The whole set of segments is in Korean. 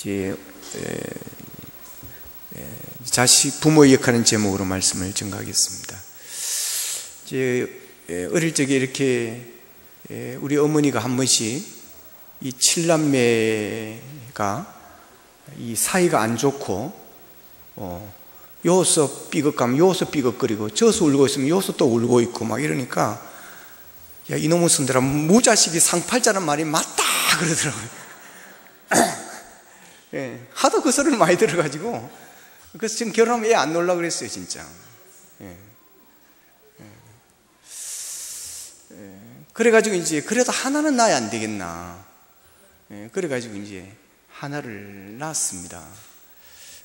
이제 부모의 역할은 제목으로 말씀을 전가하겠습니다. 이제 어릴 적에 이렇게 우리 어머니가 한 번씩 이 7남매가 이 사이가 안 좋고 여기서 삐걱가면 여기서 삐걱거리고 저기서 울고 있으면 여기서 또 울고 있고 막 이러니까 야 이놈의 손들아 무자식이 상팔자는 말이 맞다 그러더라고요. 예, 하도 그 소리를 많이 들어가지고 그래서 지금 결혼하면 애 안 놀라 그랬어요 진짜. 그래가지고 이제 그래도 하나는 낳아야 안 되겠나. 그래가지고 이제 하나를 낳았습니다.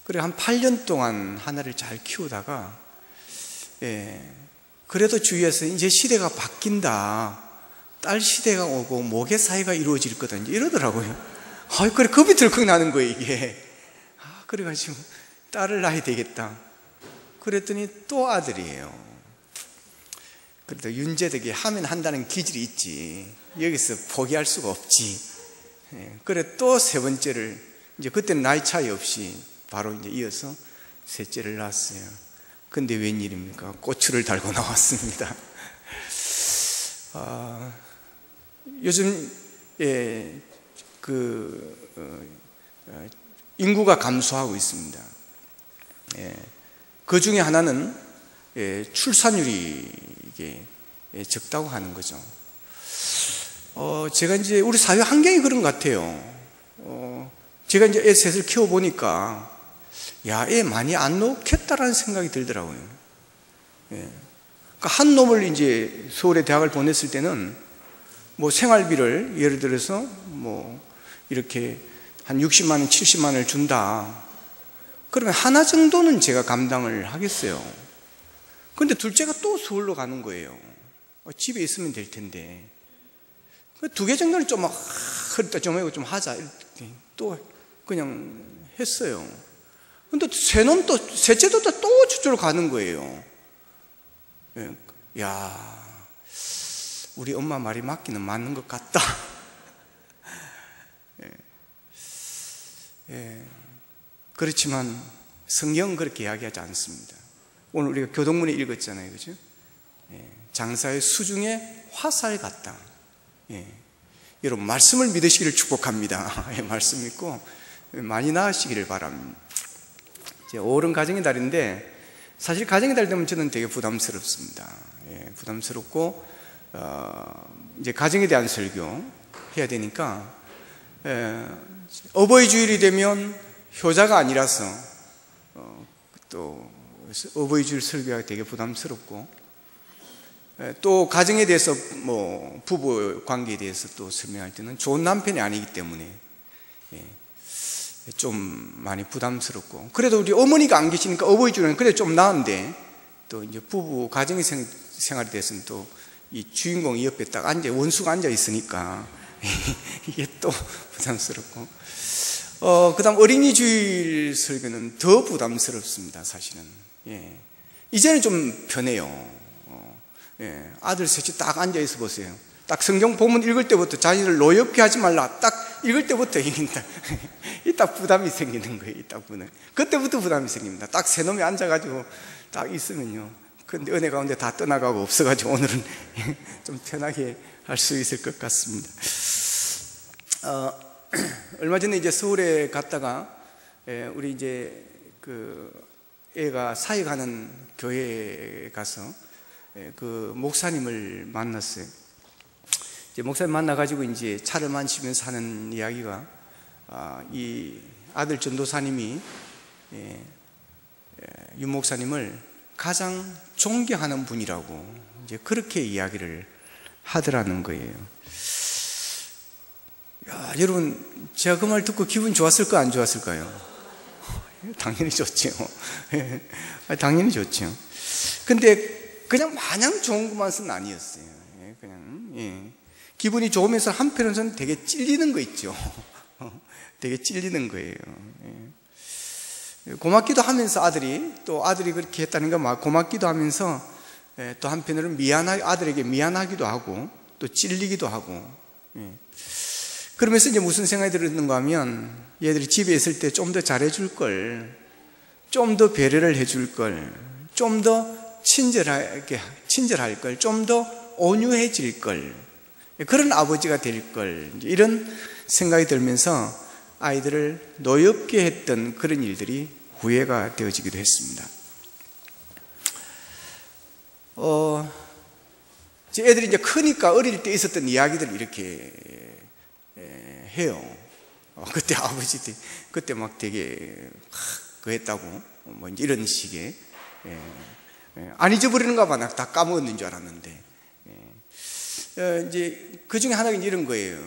그래 한 8년 동안 하나를 잘 키우다가 그래도 주위에서 이제 시대가 바뀐다, 딸 시대가 오고 모계 사회가 이루어질 거다 이제 이러더라고요. 그래 겁이 덜컥 나는 거예요 이게. 그래가지고 딸을 낳아야 되겠다. 그랬더니 또 아들이에요. 그래도 윤재덕이 하면 한다는 기질이 있지 여기서 포기할 수가 없지. 그래 또 세 번째를 이제 그때는 나이 차이 없이 바로 이제 이어서 셋째를 낳았어요. 근데 웬일입니까? 고추를 달고 나왔습니다. 요즘 인구가 감소하고 있습니다. 그 중에 하나는 출산율이 이게 적다고 하는 거죠. 제가 이제 우리 사회 환경이 그런 것 같아요. 제가 이제 애 셋을 키워보니까 야, 애 많이 안 놓겠다라는 생각이 들더라고요. 그러니까 한 놈을 이제 서울에 대학을 보냈을 때는 뭐 생활비를 예를 들어서 뭐 이렇게 한 60만 원, 70만 원을 준다. 그러면 하나 정도는 제가 감당을 하겠어요. 그런데 둘째가 또 서울로 가는 거예요. 집에 있으면 될 텐데. 두 개 정도는 좀 막 그랬다 좀 하고 좀 하자. 또 그냥 했어요. 근데 셋째도 또 저쪽으로 가는 거예요. 야, 우리 엄마 말이 맞기는 맞는 것 같다. 그렇지만 성경은 그렇게 이야기하지 않습니다. 오늘 우리가 교동문에 읽었잖아요, 그죠? 장사의 수중에 화살 같다. 여러분 말씀을 믿으시기를 축복합니다. 말씀 믿고 많이 나으시기를 바랍니다. 이제 5월은 가정의 달인데 사실 가정의 달 되면 저는 되게 부담스럽습니다. 부담스럽고 이제 가정에 대한 설교 해야 되니까 어버이 주일이 되면 효자가 아니라서 또 어버이 주일 설교가 되게 부담스럽고 또 가정에 대해서 뭐 부부 관계에 대해서 또 설명할 때는 좋은 남편이 아니기 때문에 좀 많이 부담스럽고 그래도 우리 어머니가 안 계시니까 어버이 주일은 그래도 좀 나은데 또 이제 부부 가정의 생활에 대해서는 또 이 주인공이 옆에 딱 원수가 앉아 있으니까 이게 또 부담스럽고 그 다음 어린이 주일 설교는 더 부담스럽습니다 사실은. 이제는 좀 편해요. 아들 셋이 딱 앉아있어 보세요. 딱 성경 본문 읽을 때부터 자신을 노엽게 하지 말라 딱 읽을 때부터 이긴다. 이 딱 부담이 생기는 거예요. 이 딱 부담. 그때부터 부담이 생깁니다. 딱 세 놈이 앉아가지고 딱 있으면요. 근데 은혜 가운데 다 떠나가고 없어가지고 오늘은 좀 편하게 할 수 있을 것 같습니다. 얼마 전에 이제 서울에 갔다가 우리 이제 그 애가 사역하는 교회에 가서 그 목사님을 만났어요. 이제 목사님 만나가지고 이제 차를 마시면서 하는 이야기가 이 아들 전도사님이 윤 목사님을 가장 존경하는 분이라고 이제 그렇게 이야기를 하더라는 거예요. 야, 여러분 제가 그 말 듣고 기분 좋았을까 안 좋았을까요? 당연히 좋죠. 당연히 좋죠. 근데 그냥 마냥 좋은 것만은 아니었어요. 그냥 기분이 좋으면서 한편으로는 되게 찔리는 거 있죠. 되게 찔리는 거예요. 고맙기도 하면서 아들이 그렇게 했다는 건 막 고맙기도 하면서 또 한편으로는 아들에게 미안하기도 하고 또 찔리기도 하고 그러면서 이제 무슨 생각이 들었는가 하면, 얘들이 집에 있을 때 좀 더 잘해줄 걸, 좀 더 배려를 해줄 걸, 좀 더 친절할 걸, 좀 더 온유해질 걸, 그런 아버지가 될 걸, 이런 생각이 들면서 아이들을 노엽게 했던 그런 일들이 후회가 되어지기도 했습니다. 애들이 이제 크니까 어릴 때 있었던 이야기들을 이렇게 해요. 그때 아버지들, 그때 막 되게 그랬다고, 뭐 이제 이런 식의, 안 잊어버리는가 봐. 나 다 까먹었는 줄 알았는데. 이제 그 중에 하나가 이런 거예요.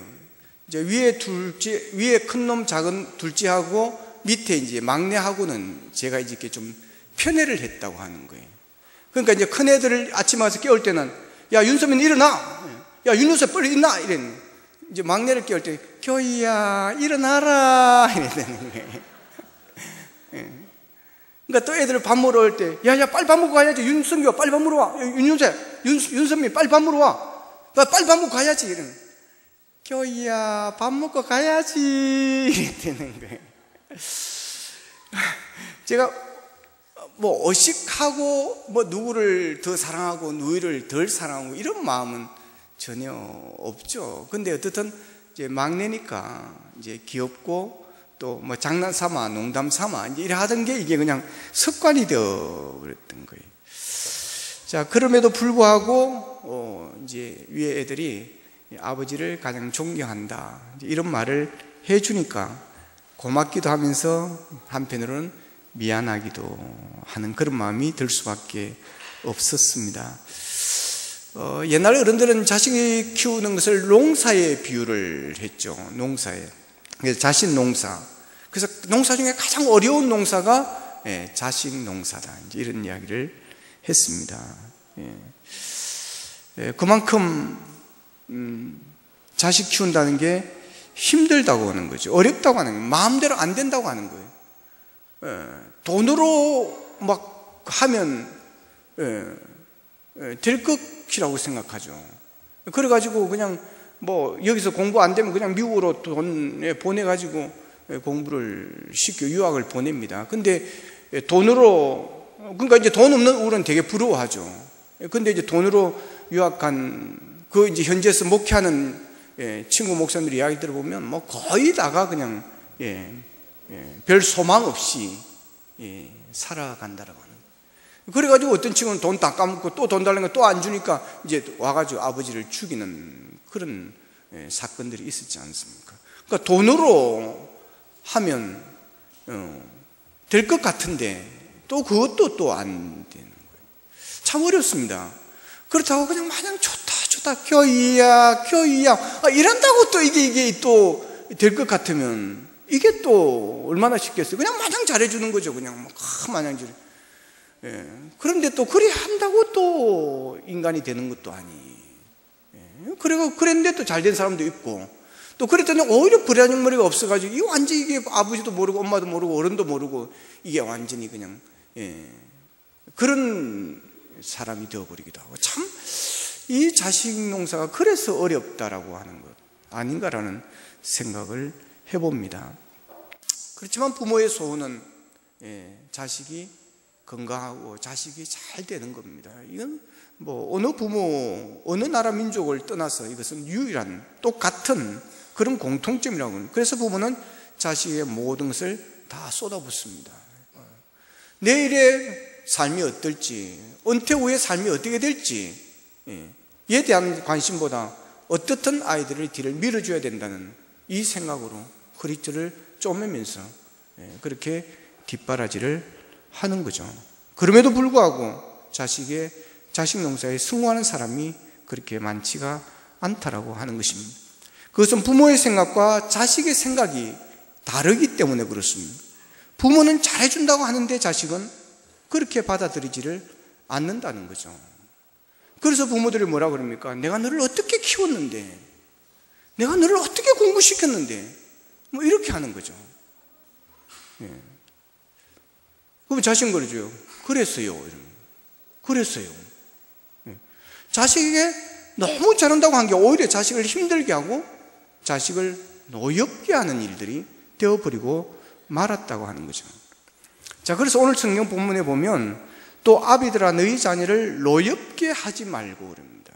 이제 위에 큰 놈, 작은 둘째하고 밑에 이제 막내하고는 제가 이제 이렇게 좀 편애를 했다고 하는 거예요. 그러니까 이제 큰 애들을 아침에 와서 깨울 때는, 야, 윤서민 일어나! 야, 윤우서 빨리 일어나! 이랬는데, 이제 막내를 깨울 때, 교희야, 일어나라! 이랬다는 거예요. 그러니까 또 애들 밥 먹으러 올 때, 야, 빨리 밥 먹고 가야지. 윤성규야, 빨리 밥 먹으러 와. 윤선민, 빨리 밥 먹으러 와. 빨리 밥 먹고 가야지. 이러는. 교희야, 밥 먹고 가야지. 이랬다는 거예요. 제가 뭐 어식하고 뭐 누구를 더 사랑하고 누이를 덜 사랑하고 이런 마음은 전혀 없죠. 근데 어떻든 이제 막내니까 이제 귀엽고 또 뭐 장난 삼아 농담 삼아 이제 이래 하던 게 이게 그냥 습관이 되어 그랬던 거예요. 자, 그럼에도 불구하고 이제 위에 애들이 아버지를 가장 존경한다 이런 말을 해주니까 고맙기도 하면서 한편으로는 미안하기도 하는 그런 마음이 들 수밖에 없었습니다. 옛날 어른들은 자식이 키우는 것을 농사에 비유를 했죠. 농사에. 그래서 자식 농사. 그래서 농사 중에 가장 어려운 농사가 자식 농사다. 이제 이런 이야기를 했습니다. 그만큼 자식 키운다는 게 힘들다고 하는 거죠. 어렵다고 하는 거예요. 마음대로 안 된다고 하는 거예요. 돈으로 막 하면 될 것이라고 생각하죠. 그래가지고 그냥 뭐 여기서 공부 안 되면 그냥 미국으로 돈 보내가지고 공부를 시켜 유학을 보냅니다. 근데 돈으로, 그러니까 이제 돈 없는 우리는 되게 부러워하죠. 근데 이제 돈으로 유학 간 그 이제 현지에서 목회하는 친구 목사님들 이야기 들어보면 뭐 거의 다가 그냥 별 소망 없이 살아간다라고 하는. 그래가지고 어떤 친구는 돈 다 까먹고 또 돈 달라는 거 또 안 주니까 이제 와가지고 아버지를 죽이는 그런 사건들이 있었지 않습니까? 그러니까 돈으로 하면 될 것 같은데 또 그것도 또 안 되는 거예요. 참 어렵습니다. 그렇다고 그냥 마냥 좋다 교이야 이런다고 또 이게 또 될 것 같으면 이게 또 얼마나 쉽겠어요. 그냥 마냥 잘해주는 거죠. 그냥 막 마냥 잘해. 그런데 또 그래 한다고 또 인간이 되는 것도 아니. 그랬는데 또 잘 된 사람도 있고, 또 그랬더니 오히려 불안정머리가 없어가지고, 이 완전히 이게 아버지도 모르고 엄마도 모르고 어른도 모르고, 이게 완전히 그냥, 그런 사람이 되어버리기도 하고, 참, 이 자식 농사가 그래서 어렵다라고 하는 것 아닌가라는 생각을 해봅니다. 그렇지만 부모의 소원은 자식이 건강하고 자식이 잘 되는 겁니다. 이건 뭐 어느 부모, 어느 나라 민족을 떠나서 이것은 유일한 똑같은 그런 공통점이라고 합니다. 그래서 부모는 자식의 모든 것을 다 쏟아붓습니다. 내일의 삶이 어떨지, 은퇴 후의 삶이 어떻게 될지 이에 대한 관심보다 어떻든 아이들의 뒤를 밀어줘야 된다는 이 생각으로 그리스도를 쪼매면서 그렇게 뒷바라지를 하는 거죠. 그럼에도 불구하고 자식 농사에 승호하는 사람이 그렇게 많지가 않다라고 하는 것입니다. 그것은 부모의 생각과 자식의 생각이 다르기 때문에 그렇습니다. 부모는 잘해준다고 하는데 자식은 그렇게 받아들이지를 않는다는 거죠. 그래서 부모들이 뭐라 그럽니까? 내가 너를 어떻게 키웠는데, 내가 너를 어떻게 공부시켰는데, 뭐 이렇게 하는 거죠. 그럼 자식은 그러죠. 그랬어요. 그랬어요. 자식에게 너무 잘한다고 한 게 오히려 자식을 힘들게 하고 자식을 노엽게 하는 일들이 되어버리고 말았다고 하는 거죠. 자, 그래서 오늘 성경 본문에 보면 또 아비들아 너희 자녀를 노엽게 하지 말고 그럽니다.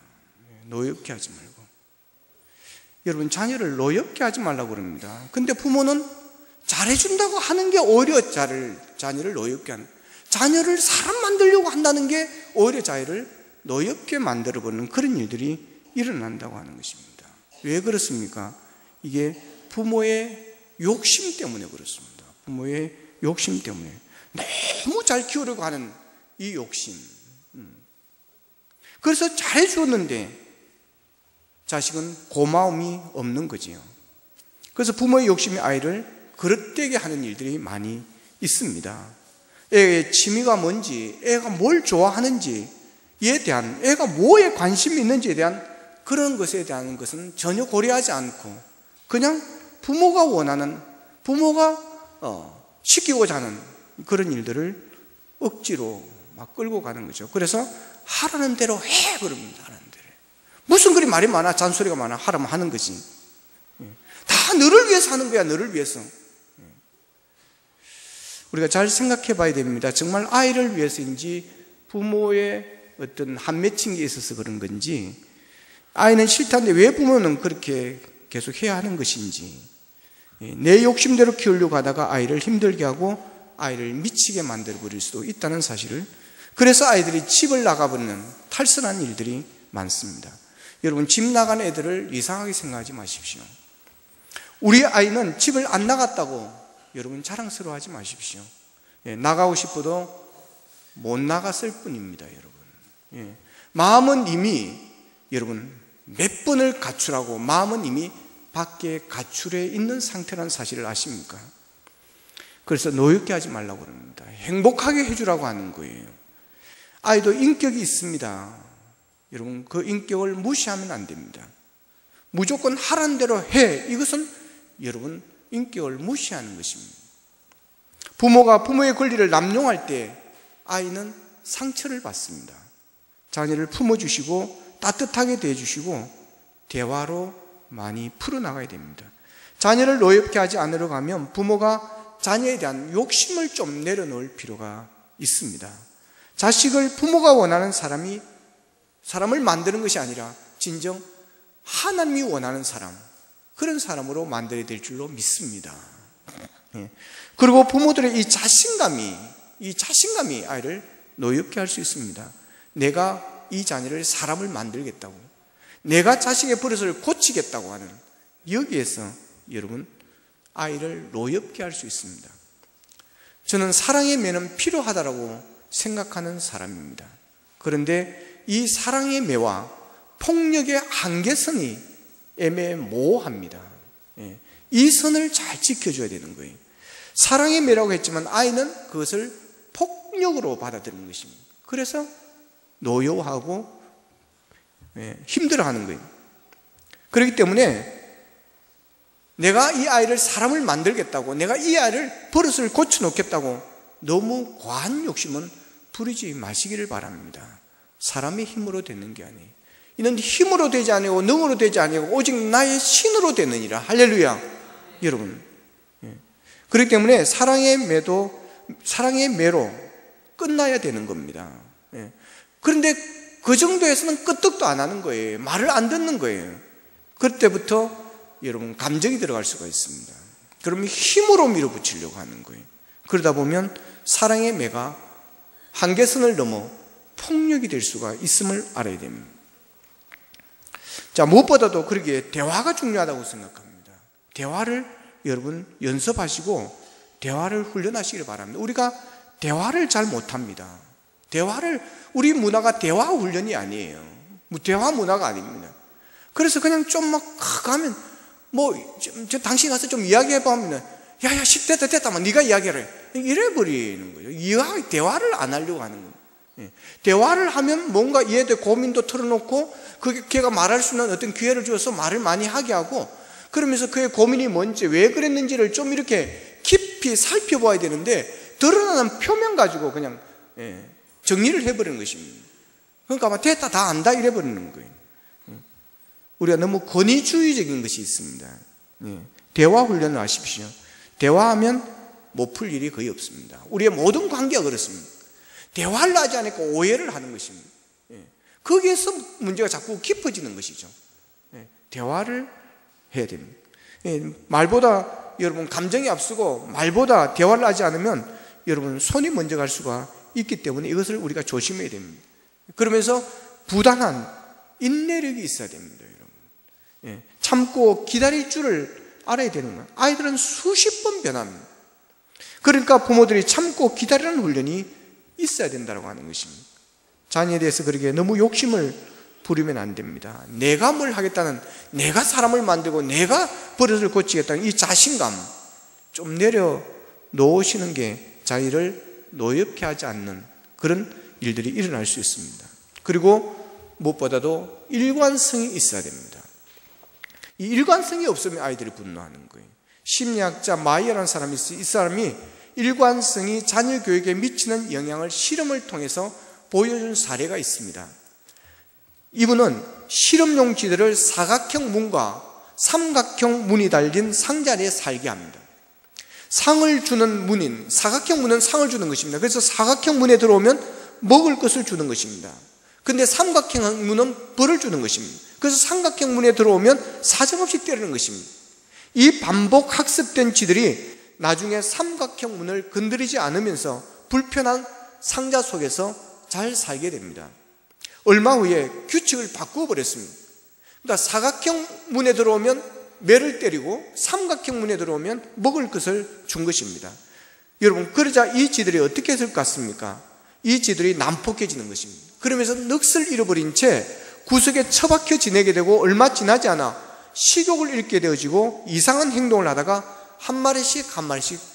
노엽게 하지 말고. 여러분, 자녀를 노엽게 하지 말라고 그럽니다. 근데 부모는 잘해준다고 하는 게 오히려 자녀를 노엽게 하는, 자녀를 사람 만들려고 한다는 게 오히려 자녀를 노엽게 만들어버리는 그런 일들이 일어난다고 하는 것입니다. 왜 그렇습니까? 이게 부모의 욕심 때문에 그렇습니다. 부모의 욕심 때문에. 너무 잘 키우려고 하는 이 욕심. 그래서 잘해주었는데 자식은 고마움이 없는 거지요. 그래서 부모의 욕심이 아이를 그릇되게 하는 일들이 많이 있습니다. 애의 취미가 뭔지, 애가 뭘 좋아하는지에 대한, 애가 뭐에 관심이 있는지에 대한 그런 것에 대한 것은 전혀 고려하지 않고 그냥 부모가 원하는, 부모가 시키고자 하는 그런 일들을 억지로 막 끌고 가는 거죠. 그래서 하라는 대로 해 그럽니다. 하라는 대로. 무슨 그리 말이 많아, 잔소리가 많아. 하라면 하는 거지. 다 너를 위해서 하는 거야. 너를 위해서. 우리가 잘 생각해 봐야 됩니다. 정말 아이를 위해서인지 부모의 어떤 한 맺힌 게 있어서 그런 건지, 아이는 싫다는데 왜 부모는 그렇게 계속 해야 하는 것인지, 내 욕심대로 키우려고 하다가 아이를 힘들게 하고 아이를 미치게 만들어버릴 수도 있다는 사실을, 그래서 아이들이 집을 나가버리는 탈선한 일들이 많습니다. 여러분, 집 나간 애들을 이상하게 생각하지 마십시오. 우리 아이는 집을 안 나갔다고 여러분 자랑스러워하지 마십시오. 나가고 싶어도 못 나갔을 뿐입니다. 여러분, 마음은 이미 여러분 몇 번을 가출하고 마음은 이미 밖에 가출해 있는 상태라는 사실을 아십니까? 그래서 노엽게 하지 말라고 그럽니다. 행복하게 해주라고 하는 거예요. 아이도 인격이 있습니다. 여러분, 그 인격을 무시하면 안 됩니다. 무조건 하라는 대로 해, 이것은 여러분 인격을 무시하는 것입니다. 부모가 부모의 권리를 남용할 때 아이는 상처를 받습니다. 자녀를 품어주시고 따뜻하게 대해주시고 대화로 많이 풀어나가야 됩니다. 자녀를 노엽게 하지 않으려고 하면 부모가 자녀에 대한 욕심을 좀 내려놓을 필요가 있습니다. 자식을 부모가 원하는 사람을 만드는 것이 아니라 진정 하나님이 원하는 사람, 그런 사람으로 만들어야 될 줄로 믿습니다. 그리고 부모들의 이 자신감이 아이를 노엽게 할 수 있습니다. 내가 이 자녀를 사람을 만들겠다고, 내가 자식의 버릇을 고치겠다고 하는, 여기에서 여러분 아이를 노엽게 할 수 있습니다. 저는 사랑의 매는 필요하다고 생각하는 사람입니다. 그런데 이 사랑의 매와 폭력의 한계선이 애매모호합니다. 이 선을 잘 지켜줘야 되는 거예요. 사랑의 매라고 했지만 아이는 그것을 폭력으로 받아들이는 것입니다. 그래서 노여워하고 힘들어하는 거예요. 그렇기 때문에 내가 이 아이를 사람을 만들겠다고, 내가 이 아이를 버릇을 고쳐놓겠다고 너무 과한 욕심은 부리지 마시기를 바랍니다. 사람의 힘으로 되는 게 아니에요. 이는 힘으로 되지 아니고 능으로 되지 아니고 오직 나의 신으로 되느니라. 할렐루야. 여러분, 그렇기 때문에 사랑의 매로 끝나야 되는 겁니다. 그런데 그 정도에서는 끄떡도 안 하는 거예요. 말을 안 듣는 거예요. 그때부터 여러분 감정이 들어갈 수가 있습니다. 그러면 힘으로 밀어붙이려고 하는 거예요. 그러다 보면 사랑의 매가 한계선을 넘어 폭력이 될 수가 있음을 알아야 됩니다. 자, 무엇보다도 그러기에 대화가 중요하다고 생각합니다. 대화를 여러분 연습하시고 대화를 훈련하시길 바랍니다. 우리가 대화를 잘 못합니다. 우리 문화가 대화 훈련이 아니에요. 대화 문화가 아닙니다. 그래서 그냥 좀 막 가면 당신 가서 좀 이야기해봐 하면 야야 됐다 네가 이야기를 해 이래버리는 거죠. 대화를 안 하려고 하는 거예요. 대화를 하면 뭔가 얘들 고민도 털어놓고 걔가 말할 수 있는 어떤 기회를 주어서 말을 많이 하게 하고, 그러면서 그의 고민이 뭔지 왜 그랬는지를 좀 이렇게 깊이 살펴봐야 되는데 드러나는 표면 가지고 그냥 정리를 해버리는 것입니다. 그러니까 막 됐다 다 안다 이래버리는 거예요. 우리가 너무 권위주의적인 것이 있습니다. 대화 훈련을 하십시오. 대화하면 못 풀 일이 거의 없습니다. 우리의 모든 관계가 그렇습니다. 대화를 하지 않으니까 오해를 하는 것입니다. 거기에서 문제가 자꾸 깊어지는 것이죠. 대화를 해야 됩니다. 말보다 여러분 감정이 앞서고 말보다 대화를 하지 않으면 여러분 손이 먼저 갈 수가 있기 때문에 이것을 우리가 조심해야 됩니다. 그러면서 부단한 인내력이 있어야 됩니다. 여러분. 참고 기다릴 줄을 알아야 되는 거예요. 아이들은 수십 번 변합니다. 그러니까 부모들이 참고 기다리는 훈련이 있어야 된다고 하는 것입니다. 자녀에 대해서 그렇게 너무 욕심을 부리면 안 됩니다. 내가 뭘 하겠다는, 내가 사람을 만들고 내가 버릇을 고치겠다는 이 자신감 좀 내려놓으시는 게 자기를 노엽게 하지 않는 그런 일들이 일어날 수 있습니다. 그리고 무엇보다도 일관성이 있어야 됩니다. 이 일관성이 없으면 아이들이 분노하는 거예요. 심리학자 마이어라는 사람이 있어요. 이 사람이 일관성이 자녀 교육에 미치는 영향을 실험을 통해서 보여준 사례가 있습니다. 이분은 실험용 쥐들을 사각형 문과 삼각형 문이 달린 상자리에 살게 합니다. 상을 주는 문인, 사각형 문은 상을 주는 것입니다. 그래서 사각형 문에 들어오면 먹을 것을 주는 것입니다. 근데 삼각형 문은 벌을 주는 것입니다. 그래서 삼각형 문에 들어오면 사정없이 때리는 것입니다. 이 반복 학습된 쥐들이 나중에 삼각형 문을 건드리지 않으면서 불편한 상자 속에서 잘 살게 됩니다. 얼마 후에 규칙을 바꾸어 버렸습니다. 그러니까 사각형 문에 들어오면 매를 때리고 삼각형 문에 들어오면 먹을 것을 준 것입니다. 여러분, 그러자 이 쥐들이 어떻게 했을 것 같습니까? 이 쥐들이 난폭해지는 것입니다. 그러면서 넋을 잃어버린 채 구석에 처박혀 지내게 되고 얼마 지나지 않아 식욕을 잃게 되어지고 이상한 행동을 하다가 한 마리씩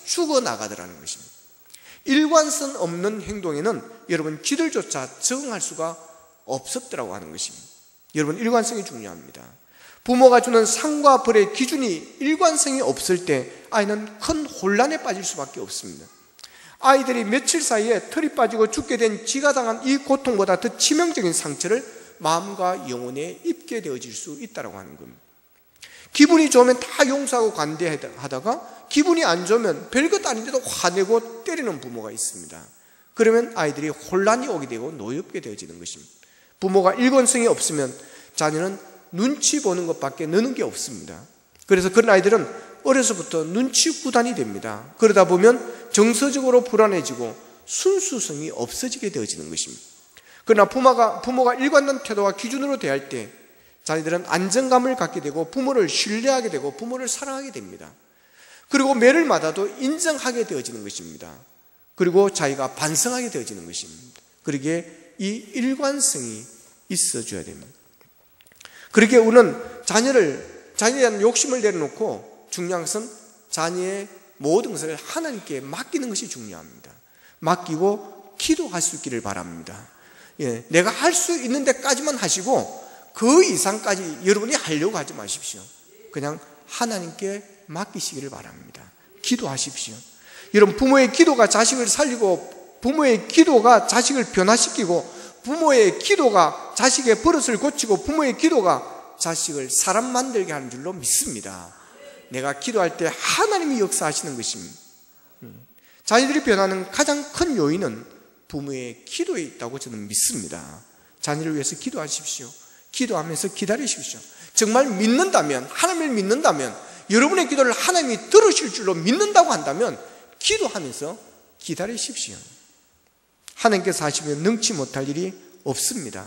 죽어나가더라는 것입니다. 일관성 없는 행동에는 여러분 쥐들조차 적응할 수가 없었더라고 하는 것입니다. 여러분, 일관성이 중요합니다. 부모가 주는 상과 벌의 기준이 일관성이 없을 때 아이는 큰 혼란에 빠질 수밖에 없습니다. 아이들이 며칠 사이에 털이 빠지고 죽게 된 쥐가 당한 이 고통보다 더 치명적인 상처를 마음과 영혼에 입게 되어질 수 있다고 하는 겁니다. 기분이 좋으면 다 용서하고 관대하다가 기분이 안 좋으면 별것 아닌데도 화내고 때리는 부모가 있습니다. 그러면 아이들이 혼란이 오게 되고 노엽게 되어지는 것입니다. 부모가 일관성이 없으면 자녀는 눈치 보는 것밖에 느는 게 없습니다. 그래서 그런 아이들은 어려서부터 눈치 구단이 됩니다. 그러다 보면 정서적으로 불안해지고 순수성이 없어지게 되어지는 것입니다. 그러나 부모가 일관된 태도와 기준으로 대할 때 자녀들은 안정감을 갖게 되고 부모를 신뢰하게 되고 부모를 사랑하게 됩니다. 그리고 매를 맞아도 인정하게 되어지는 것입니다. 그리고 자기가 반성하게 되어지는 것입니다. 그러기에 이 일관성이 있어줘야 됩니다. 그렇게 우리는 자녀에 대한 욕심을 내려놓고 중요한 것은 자녀의 모든 것을 하나님께 맡기는 것이 중요합니다. 맡기고 기도할 수 있기를 바랍니다. 내가 할 수 있는 데까지만 하시고 그 이상까지 여러분이 하려고 하지 마십시오. 그냥 하나님께 맡기시기를 바랍니다. 기도하십시오. 여러분, 부모의 기도가 자식을 살리고 부모의 기도가 자식을 변화시키고 부모의 기도가 자식의 버릇을 고치고 부모의 기도가 자식을 사람 만들게 하는 줄로 믿습니다. 내가 기도할 때 하나님이 역사하시는 것입니다. 자녀들이 변하는 가장 큰 요인은 부모의 기도에 있다고 저는 믿습니다. 자녀를 위해서 기도하십시오. 기도하면서 기다리십시오. 정말 믿는다면, 하나님을 믿는다면, 여러분의 기도를 하나님이 들으실 줄로 믿는다고 한다면 기도하면서 기다리십시오. 하나님께서 하시면 능치 못할 일이 없습니다.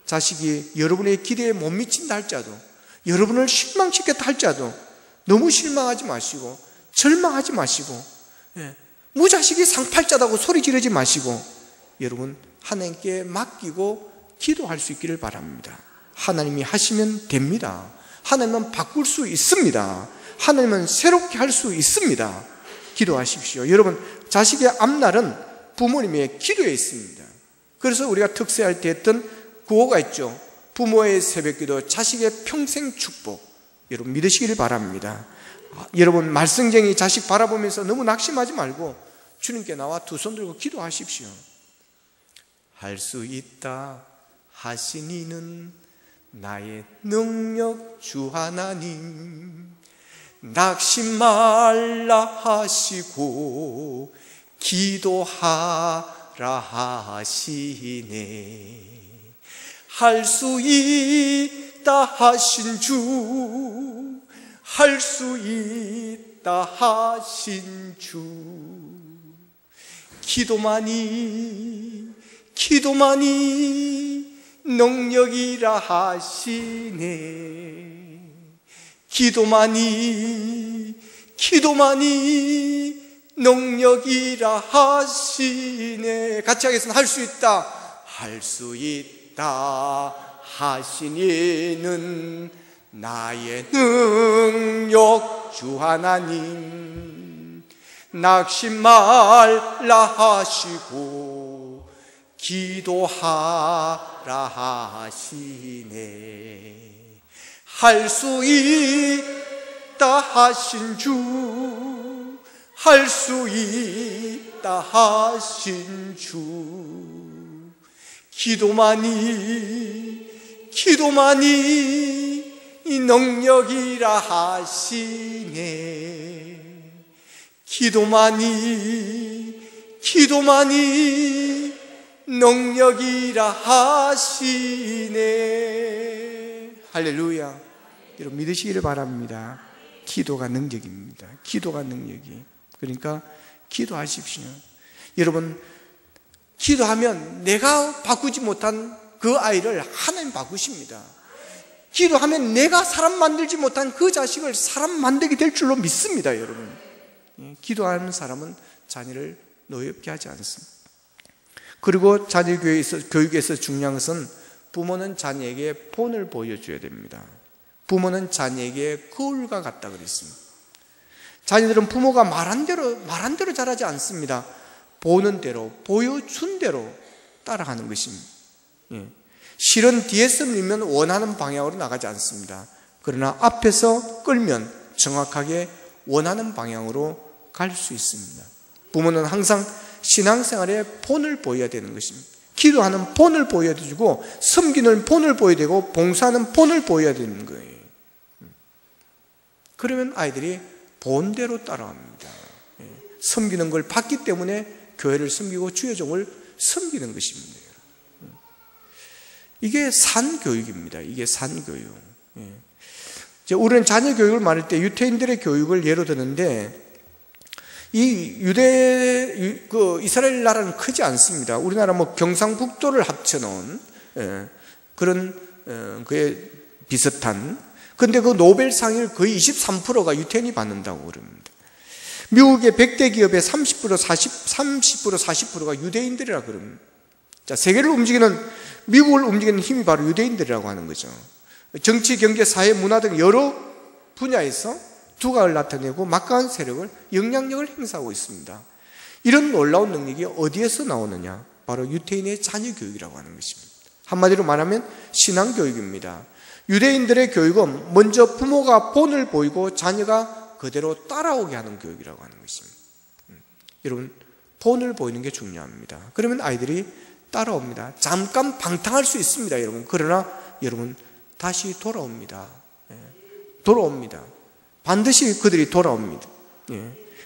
자식이 여러분의 기대에 못 미친다 할지라도, 여러분을 실망시켰다 할지라도 너무 실망하지 마시고 절망하지 마시고 무자식이 상팔자다고 소리 지르지 마시고 여러분 하나님께 맡기고 기도할 수 있기를 바랍니다. 하나님이 하시면 됩니다. 하나님은 바꿀 수 있습니다. 하나님은 새롭게 할 수 있습니다. 기도하십시오. 여러분, 자식의 앞날은 부모님의 기도에 있습니다. 그래서 우리가 특세할 때 했던 구호가 있죠. 부모의 새벽기도, 자식의 평생 축복. 여러분 믿으시기를 바랍니다. 여러분 말썽쟁이 자식 바라보면서 너무 낙심하지 말고 주님께 나와 두 손 들고 기도하십시오. 할 수 있다 하시니는 나의 능력 주 하나님, 낙심 말라 하시고 기도하라 하시네. 할 수 있다 하신 주, 할 수 있다 하신 주, 기도만이 능력이라 하시네. 기도만이 능력이라 하시네. 같이 하겠습니다. 할 수 있다, 할 수 있다 하시니는 나의 능력 주 하나님. 낙심 말라 하시고 기도하라 하시네. 할 수 있다 하신 주, 할 수 있다 하신 주, 기도만이 능력이라 하시네. 기도만이 능력이라 하시네. 할렐루야. 여러분 믿으시기를 바랍니다. 기도가 능력입니다. 기도가 능력이. 그러니까 기도하십시오. 여러분, 기도하면 내가 바꾸지 못한 그 아이를 하나님 바꾸십니다. 기도하면 내가 사람 만들지 못한 그 자식을 사람 만들게 될 줄로 믿습니다. 여러분, 기도하는 사람은 자녀를 노엽게 하지 않습니다. 그리고 자녀 교육에서 중요한 것은 부모는 자녀에게 본을 보여줘야 됩니다. 부모는 자녀에게 거울과 같다 그랬습니다. 자녀들은 부모가 말한 대로 자라지 않습니다. 보는 대로, 보여준 대로 따라가는 것입니다. 실은 뒤에서 밀면 원하는 방향으로 나가지 않습니다. 그러나 앞에서 끌면 정확하게 원하는 방향으로 갈 수 있습니다. 부모는 항상 신앙생활에 본을 보여야 되는 것입니다. 기도하는 본을 보여야 되고, 섬기는 본을 보여야 되고, 봉사하는 본을 보여야 되는 거예요. 그러면 아이들이 본대로 따라갑니다. 섬기는 걸 봤기 때문에 교회를 섬기고 주의 종을 섬기는 것입니다. 이게 산교육입니다. 이게 산교육. 우리는 자녀 교육을 말할 때 유태인들의 교육을 예로 드는데, 이 이스라엘 나라는 크지 않습니다. 우리나라 경상북도를 합쳐놓은 그런 그에 비슷한. 근데 그 노벨상을 거의 23%가 유태인이 받는다고 그럽니다. 미국의 100대 기업의 40%가 유대인들이라 그럽니다. 자, 세계를 움직이는, 미국을 움직이는 힘이 바로 유대인들이라고 하는 거죠. 정치, 경제, 사회, 문화 등 여러 분야에서 두각을 나타내고 막강한 세력을, 영향력을 행사하고 있습니다. 이런 놀라운 능력이 어디에서 나오느냐? 바로 유태인의 자녀 교육이라고 하는 것입니다. 한마디로 말하면 신앙교육입니다. 유대인들의 교육은 먼저 부모가 본을 보이고 자녀가 그대로 따라오게 하는 교육이라고 하는 것입니다. 여러분, 본을 보이는 게 중요합니다. 그러면 아이들이 따라옵니다. 잠깐 방탕할 수 있습니다, 여러분. 그러나 여러분, 다시 돌아옵니다. 돌아옵니다. 반드시 그들이 돌아옵니다.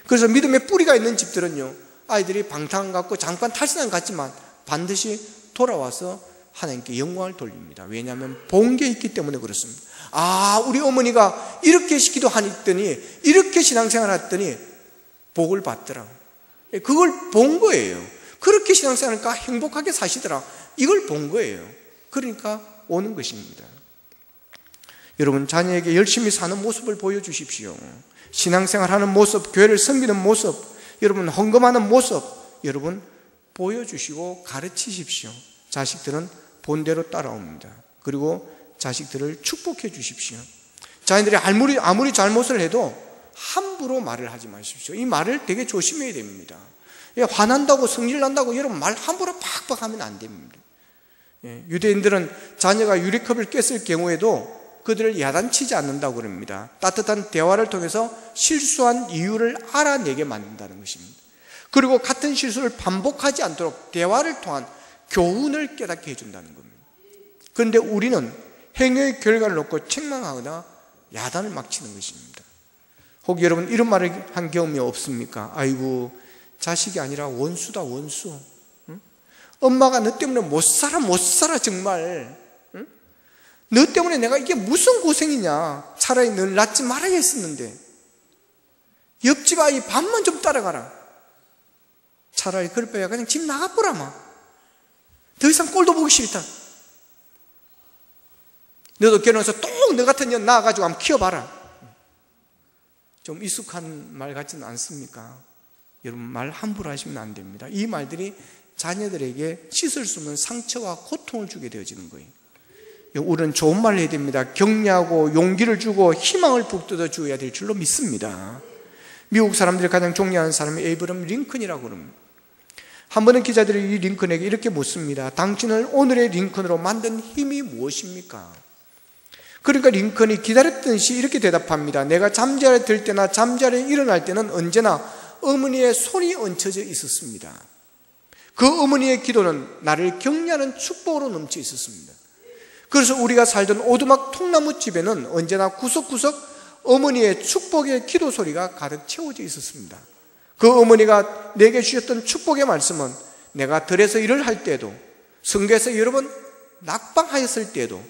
그래서 믿음의 뿌리가 있는 집들은요, 아이들이 방탕 같고 잠깐 탈선한 것 같지만 반드시 돌아와서 하나님께 영광을 돌립니다. 왜냐하면 본 게 있기 때문에 그렇습니다. 아, 우리 어머니가 이렇게 기도하더니, 이렇게 신앙생활 했더니 복을 받더라. 그걸 본 거예요. 그렇게 신앙생활하니까 행복하게 사시더라. 이걸 본 거예요. 그러니까 오는 것입니다. 여러분, 자녀에게 열심히 사는 모습을 보여주십시오. 신앙생활하는 모습, 교회를 섬기는 모습, 여러분 헌금하는 모습, 여러분 보여주시고 가르치십시오. 자식들은 본대로 따라옵니다. 그리고 자식들을 축복해 주십시오. 자녀들이 아무리 잘못을 해도 함부로 말을 하지 마십시오. 이 말을 되게 조심해야 됩니다. 화난다고 성질난다고 여러분 말 함부로 팍팍 하면 안 됩니다. 유대인들은 자녀가 유리컵을 깼을 경우에도 그들을 야단치지 않는다고 그럽니다. 따뜻한 대화를 통해서 실수한 이유를 알아내게 만든다는 것입니다. 그리고 같은 실수를 반복하지 않도록 대화를 통한 교훈을 깨닫게 해준다는 겁니다. 그런데 우리는 행위의 결과를 놓고 책망하거나 야단을 막 치는 것입니다. 혹 여러분 이런 말을 한 경험이 없습니까? 아이고, 자식이 아니라 원수다, 원수. 응? 엄마가 너 때문에 못 살아 정말. 응? 너 때문에 내가 이게 무슨 고생이냐. 차라리 널 낳지 말아야 했었는데. 옆집 아이 밥만 좀 따라가라. 차라리 그럴 바에야 그냥 집 나가보라 마. 더 이상 꼴도 보기 싫다. 너도 결혼해서 또 너 같은 년 낳아가지고 한번 키워봐라. 좀 익숙한 말 같지는 않습니까? 여러분, 말 함부로 하시면 안 됩니다. 이 말들이 자녀들에게 씻을 수 없는 상처와 고통을 주게 되어지는 거예요. 우리는 좋은 말을 해야 됩니다. 격려하고 용기를 주고 희망을 북돋아 주어야 될 줄로 믿습니다. 미국 사람들이 가장 존경하는 사람이 에이브럼 링컨이라고 그럽니다. 한 번은 기자들이 이 링컨에게 이렇게 묻습니다. 당신을 오늘의 링컨으로 만든 힘이 무엇입니까? 그러니까 링컨이 기다렸듯이 이렇게 대답합니다. 내가 잠자리에 들 때나 잠자리에 일어날 때는 언제나 어머니의 손이 얹혀져 있었습니다. 그 어머니의 기도는 나를 격려하는 축복으로 넘쳐 있었습니다. 그래서 우리가 살던 오두막 통나무 집에는 언제나 구석구석 어머니의 축복의 기도 소리가 가득 채워져 있었습니다. 그 어머니가 내게 주셨던 축복의 말씀은 내가 들에서 일을 할 때도, 선교에서 여러 번 낙방하였을 때도,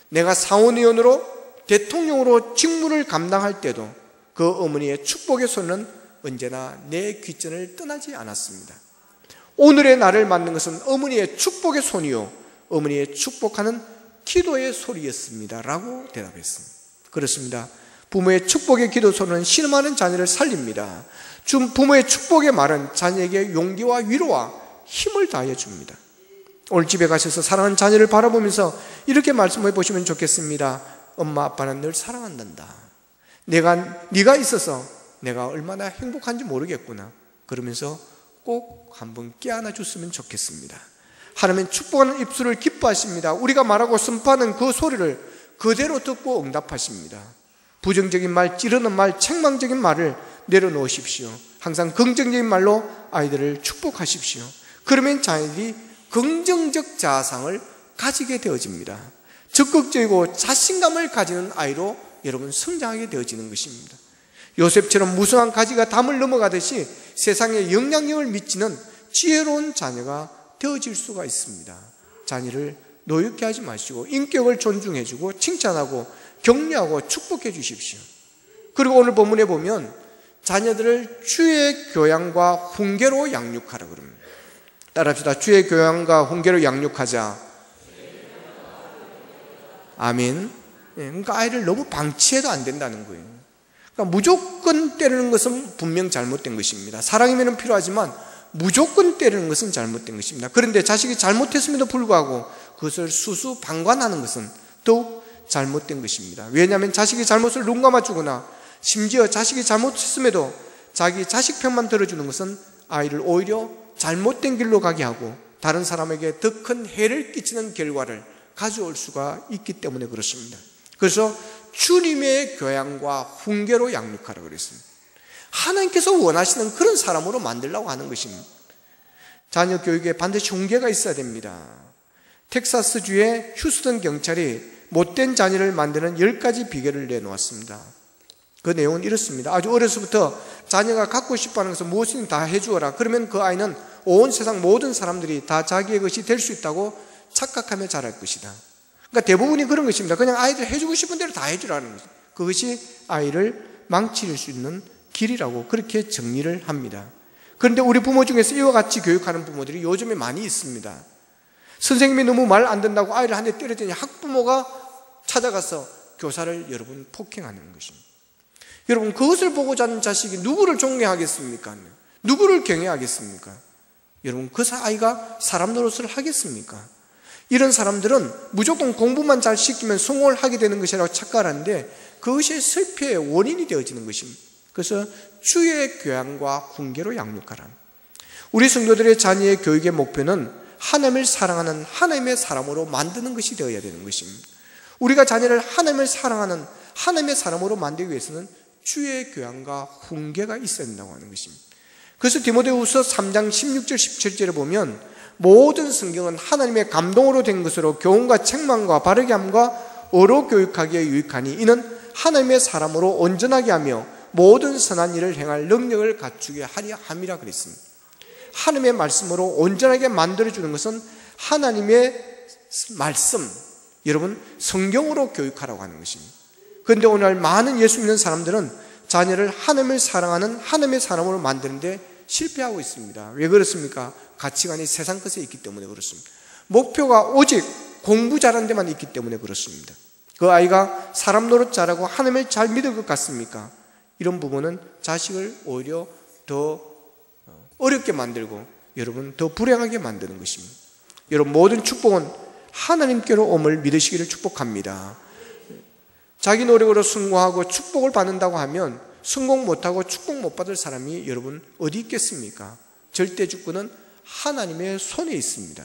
내가 상원의원으로 대통령으로 직무를 감당할 때도 그 어머니의 축복의 손은 언제나 내 귓전을 떠나지 않았습니다. 오늘의 나를 만든 것은 어머니의 축복의 손이요 어머니의 축복하는 기도의 소리였습니다 라고 대답했습니다. 그렇습니다. 부모의 축복의 기도 소리는 신음하는 자녀를 살립니다. 부모의 축복의 말은 자녀에게 용기와 위로와 힘을 다해 줍니다. 오늘 집에 가셔서 사랑하는 자녀를 바라보면서 이렇게 말씀해 보시면 좋겠습니다. 엄마 아빠는 늘 사랑한단다. 네가 있어서 내가 얼마나 행복한지 모르겠구나. 그러면서 꼭 한번 깨안아 줬으면 좋겠습니다. 하나님은 축복하는 입술을 기뻐하십니다. 우리가 말하고 선포하는 그 소리를 그대로 듣고 응답하십니다. 부정적인 말, 찌르는 말, 책망적인 말을 내려놓으십시오. 항상 긍정적인 말로 아이들을 축복하십시오. 그러면 자녀들이 긍정적 자아상을 가지게 되어집니다. 적극적이고 자신감을 가지는 아이로 여러분 성장하게 되어지는 것입니다. 요셉처럼 무성한 가지가 담을 넘어가듯이 세상에 영향력을 미치는 지혜로운 자녀가 되어질 수가 있습니다. 자녀를 노엽게 하지 마시고 인격을 존중해주고 칭찬하고 격려하고 축복해 주십시오. 그리고 오늘 본문에 보면 자녀들을 주의 교양과 훈계로 양육하라 그럽니다. 따라합시다. 주의 교양과 훈계로 양육하자. 아멘. 그러니까 아이를 너무 방치해도 안 된다는 거예요. 그러니까 무조건 때리는 것은 분명 잘못된 것입니다. 사랑이면 필요하지만 무조건 때리는 것은 잘못된 것입니다. 그런데 자식이 잘못했음에도 불구하고 그것을 수수방관하는 것은 더욱 잘못된 것입니다. 왜냐하면 자식이 잘못을 눈 감아주거나 심지어 자식이 잘못했음에도 자기 자식 편만 들어주는 것은 아이를 오히려 잘못된 길로 가게 하고 다른 사람에게 더 큰 해를 끼치는 결과를 가져올 수가 있기 때문에 그렇습니다. 그래서 주님의 교양과 훈계로 양육하라고 그랬습니다. 하나님께서 원하시는 그런 사람으로 만들려고 하는 것입니다. 자녀 교육에 반드시 훈계가 있어야 됩니다. 텍사스주의 휴스턴 경찰이 못된 자녀를 만드는 10가지 비결을 내놓았습니다. 그 내용은 이렇습니다. 아주 어려서부터 자녀가 갖고 싶어하는 것을 무엇이든 다 해주어라. 그러면 그 아이는 온 세상 모든 사람들이 다 자기의 것이 될 수 있다고 착각하며 자랄 것이다. 그러니까 대부분이 그런 것입니다. 그냥 아이들 해주고 싶은 대로 다 해주라는 것입니다. 그것이 아이를 망칠 수 있는 길이라고 그렇게 정리를 합니다. 그런데 우리 부모 중에서 이와 같이 교육하는 부모들이 요즘에 많이 있습니다. 선생님이 너무 말 안 듣는다고 아이를 한 대 때렸더니 학부모가 찾아가서 교사를 여러분 폭행하는 것입니다. 여러분 그것을 보고 자는 자식이 누구를 존경하겠습니까? 누구를 경외하겠습니까? 여러분 그 아이가 사람 노릇을 하겠습니까? 이런 사람들은 무조건 공부만 잘 시키면 성공을 하게 되는 것이라고 착각하는데 그것이 실패의 원인이 되어지는 것입니다. 그래서 주의 교양과 훈계로 양육하라. 우리 성도들의 자녀의 교육의 목표는 하나님을 사랑하는 하나님의 사람으로 만드는 것이 되어야 되는 것입니다. 우리가 자녀를 하나님을 사랑하는 하나님의 사람으로 만들기 위해서는 주의 교양과 훈계가 있어야 된다고 하는 것입니다. 그래서 디모데후서 3장 16절 17절에 보면 모든 성경은 하나님의 감동으로 된 것으로 교훈과 책망과 바르게 함과 어로 교육하기에 유익하니 이는 하나님의 사람으로 온전하게 하며 모든 선한 일을 행할 능력을 갖추게 하려 함이라 그랬습니다. 하나님의 말씀으로 온전하게 만들어주는 것은 하나님의 말씀, 여러분 성경으로 교육하라고 하는 것입니다. 그런데 오늘 많은 예수 믿는 사람들은 자녀를 하나님을 사랑하는 하나님의 사람으로 만드는데 실패하고 있습니다. 왜 그렇습니까? 가치관이 세상 것에 있기 때문에 그렇습니다. 목표가 오직 공부 잘하는 데만 있기 때문에 그렇습니다. 그 아이가 사람 노릇 잘하고 하나님을 잘 믿을 것 같습니까? 이런 부분은 자식을 오히려 더 어렵게 만들고 여러분 더 불행하게 만드는 것입니다. 여러분 모든 축복은 하나님께로 옴을 믿으시기를 축복합니다. 자기 노력으로 성공하고 축복을 받는다고 하면 성공 못하고 축복 못 받을 사람이 여러분 어디 있겠습니까? 절대 주권은 하나님의 손에 있습니다.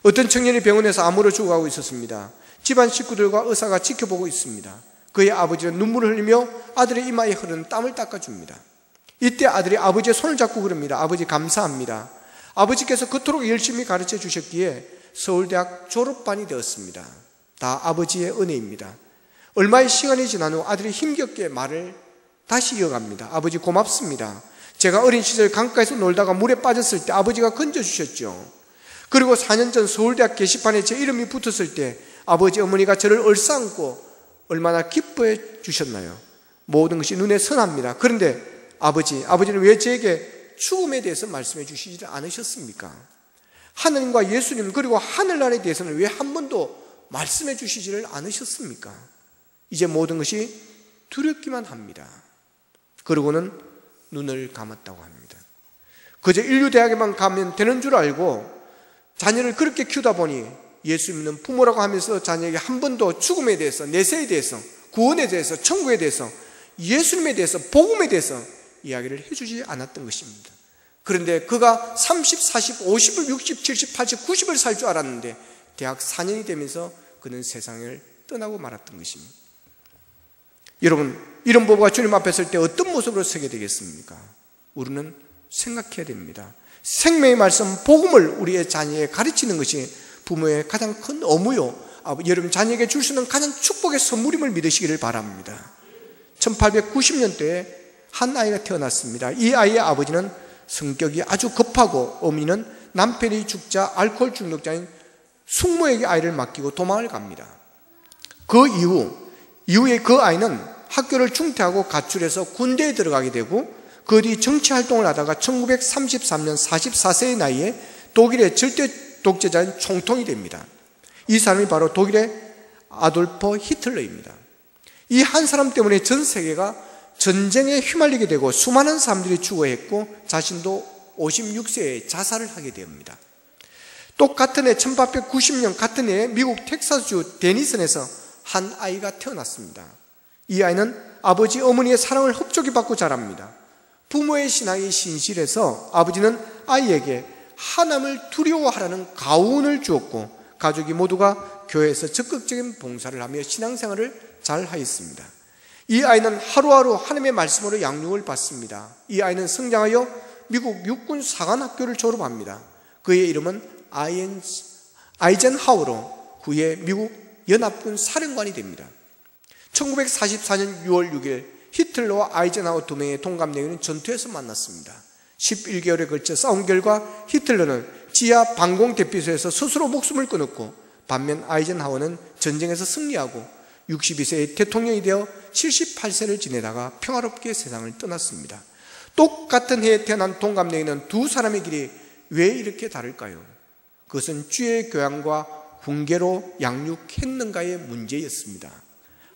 어떤 청년이 병원에서 암으로 죽어가고 있었습니다. 집안 식구들과 의사가 지켜보고 있습니다. 그의 아버지는 눈물을 흘리며 아들의 이마에 흐르는 땀을 닦아줍니다. 이때 아들이 아버지의 손을 잡고 그럽니다. 아버지 감사합니다. 아버지께서 그토록 열심히 가르쳐 주셨기에 서울대학 졸업반이 되었습니다. 다 아버지의 은혜입니다. 얼마의 시간이 지난 후 아들이 힘겹게 말을 다시 이어갑니다. 아버지 고맙습니다. 제가 어린 시절 강가에서 놀다가 물에 빠졌을 때 아버지가 건져주셨죠. 그리고 4년 전 서울대학 게시판에 제 이름이 붙었을 때 아버지 어머니가 저를 얼싸안고 얼마나 기뻐해 주셨나요? 모든 것이 눈에 선합니다. 그런데 아버지는 왜 저에게 죽음에 대해서 말씀해 주시지 않으셨습니까? 하나님과 예수님 그리고 하늘나라에 대해서는 왜 한 번도 말씀해 주시지를 않으셨습니까? 이제 모든 것이 두렵기만 합니다. 그러고는 눈을 감았다고 합니다. 그저 인류대학에만 가면 되는 줄 알고 자녀를 그렇게 키우다 보니 예수 믿는 부모라고 하면서 자녀에게 한 번도 죽음에 대해서, 내세에 대해서, 구원에 대해서, 천국에 대해서, 예수님에 대해서, 복음에 대해서 이야기를 해주지 않았던 것입니다. 그런데 그가 30, 40, 50을 60, 70, 80, 90을 살 줄 알았는데 대학 4년이 되면서 그는 세상을 떠나고 말았던 것입니다. 여러분, 이런 부부가 주님 앞에 설 때 어떤 모습으로 서게 되겠습니까? 우리는 생각해야 됩니다. 생명의 말씀, 복음을 우리의 자녀에 가르치는 것이 부모의 가장 큰 의무요, 여러분 자녀에게 줄 수 있는 가장 축복의 선물임을 믿으시기를 바랍니다. 1890년대에 한 아이가 태어났습니다. 이 아이의 아버지는 성격이 아주 급하고 어머니는 남편이 죽자 알코올 중독자인 숙모에게 아이를 맡기고 도망을 갑니다. 그 이후에 그 아이는 학교를 중퇴하고 가출해서 군대에 들어가게 되고 그 뒤 정치활동을 하다가 1933년 44세의 나이에 독일의 절대 독재자인 총통이 됩니다. 이 사람이 바로 독일의 아돌프 히틀러입니다. 이 한 사람 때문에 전 세계가 전쟁에 휘말리게 되고 수많은 사람들이 죽어했고 자신도 56세에 자살을 하게 됩니다. 똑같은 해 1890년 같은 해에 미국 텍사스주 데니슨에서 한 아이가 태어났습니다. 이 아이는 아버지 어머니의 사랑을 흡족히 받고 자랍니다. 부모의 신앙이 신실해서 아버지는 아이에게 하나님을 두려워하라는 가훈을 주었고 가족이 모두가 교회에서 적극적인 봉사를 하며 신앙생활을 잘 하였습니다. 이 아이는 하루하루 하나님의 말씀으로 양육을 받습니다. 이 아이는 성장하여 미국 육군 사관학교를 졸업합니다. 그의 이름은 아이젠하워로 후에 미국 연합군 사령관이 됩니다. 1944년 6월 6일 히틀러와 아이젠하워 두 명의 동갑내기는 전투에서 만났습니다. 11개월에 걸쳐 싸운 결과 히틀러는 지하 방공 대피소에서 스스로 목숨을 끊었고 반면 아이젠하워는 전쟁에서 승리하고 62세의 대통령이 되어 78세를 지내다가 평화롭게 세상을 떠났습니다. 똑같은 해에 태어난 동갑내기는 두 사람의 길이 왜 이렇게 다를까요? 그것은 주의 교양과 훈계로 양육했는가의 문제였습니다.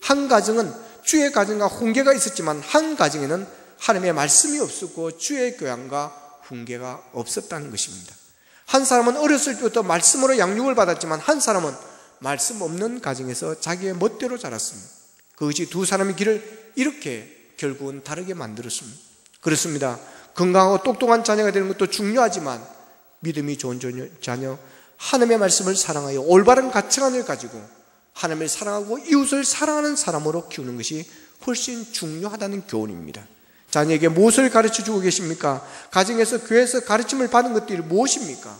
한 가정은 주의 가정과 훈계가 있었지만 한 가정에는 하나님의 말씀이 없었고 주의 교양과 훈계가 없었다는 것입니다. 한 사람은 어렸을 때부터 말씀으로 양육을 받았지만 한 사람은 말씀 없는 가정에서 자기의 멋대로 자랐습니다. 그것이 두 사람의 길을 이렇게 결국은 다르게 만들었습니다. 그렇습니다. 건강하고 똑똑한 자녀가 되는 것도 중요하지만 믿음이 좋은 자녀, 하나님의 말씀을 사랑하여 올바른 가치관을 가지고 하나님을 사랑하고 이웃을 사랑하는 사람으로 키우는 것이 훨씬 중요하다는 교훈입니다. 자녀에게 무엇을 가르쳐주고 계십니까? 가정에서 교회에서 가르침을 받은 것들이 무엇입니까?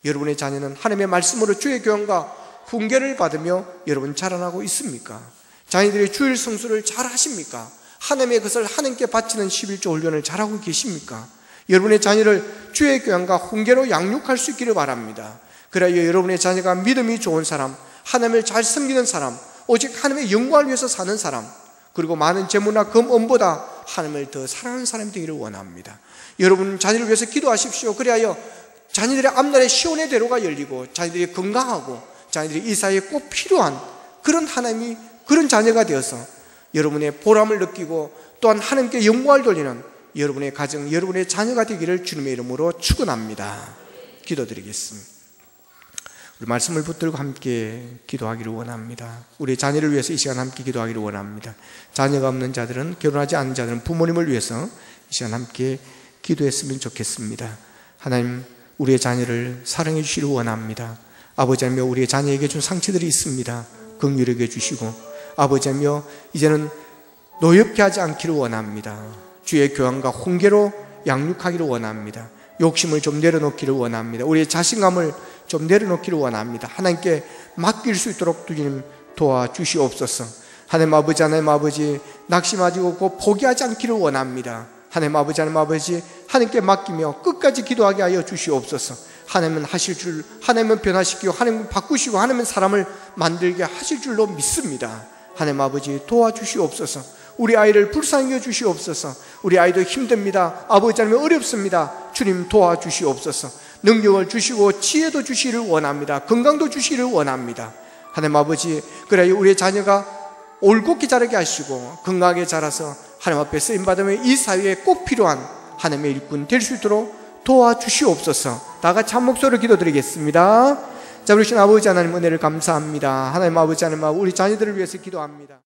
여러분의 자녀는 하나님의 말씀으로 주의 교훈과 훈계를 받으며 여러분 자라나고 있습니까? 자녀들이 주일 성수를 잘 하십니까? 하나님의 것을 하나님께 바치는 11조 훈련을 잘하고 계십니까? 여러분의 자녀를 주의 교양과 훈계로 양육할 수 있기를 바랍니다. 그래야 여러분의 자녀가 믿음이 좋은 사람, 하나님을 잘 섬기는 사람, 오직 하나님의 영광을 위해서 사는 사람, 그리고 많은 재물이나 금은보다 하나님을 더 사랑하는 사람이 되기를 원합니다. 여러분 자녀를 위해서 기도하십시오. 그리하여 자녀들의 앞날에 시온의 대로가 열리고 자녀들이 건강하고 자녀들이 이 사회에 꼭 필요한 그런 하나님이 그런 자녀가 되어서 여러분의 보람을 느끼고 또한 하나님께 영광을 돌리는 여러분의 가정, 여러분의 자녀가 되기를 주님의 이름으로 축원합니다. 기도드리겠습니다. 우리 말씀을 붙들고 함께 기도하기를 원합니다. 우리 자녀를 위해서 이 시간 함께 기도하기를 원합니다. 자녀가 없는 자들은, 결혼하지 않은 자들은 부모님을 위해서 이 시간 함께 기도했으면 좋겠습니다. 하나님, 우리의 자녀를 사랑해 주시기를 원합니다. 아버지하며 우리의 자녀에게 준 상처들이 있습니다. 긍휼히 여겨 주시고, 아버지하며 이제는 노엽게 하지 않기를 원합니다. 주의 교양과 훈계로 양육하기를 원합니다. 욕심을 좀 내려놓기를 원합니다. 우리의 자신감을 좀 내려놓기를 원합니다. 하나님께 맡길 수 있도록 주님 도와주시옵소서. 하나님 아버지, 하나님 아버지, 낙심하고 포기하지 않기를 원합니다. 하나님 아버지, 하나님 아버지, 하나님께 맡기며 끝까지 기도하게 하여 주시옵소서. 하나님은 하실 줄, 하나님은 변화시키고 하나님은 바꾸시고 하나님은 사람을 만들게 하실 줄로 믿습니다. 하나님 아버지 도와주시옵소서. 우리 아이를 불쌍히 여 주시옵소서. 우리 아이도 힘듭니다. 아버지 하나님 어렵습니다. 주님 도와주시옵소서. 능력을 주시고 지혜도 주시기를 원합니다. 건강도 주시기를 원합니다. 하나님 아버지, 그래야 우리의 자녀가 올곧게 자라게 하시고 건강하게 자라서 하나님 앞에 쓰임받으며 이 사회에 꼭 필요한 하나님의 일꾼 될 수 있도록 도와주시옵소서. 다 같이 한 목소리로 기도드리겠습니다. 자, 우리 신 아버지 하나님 은혜를 감사합니다. 하나님 아버지, 하나님 우리 자녀들을 위해서 기도합니다.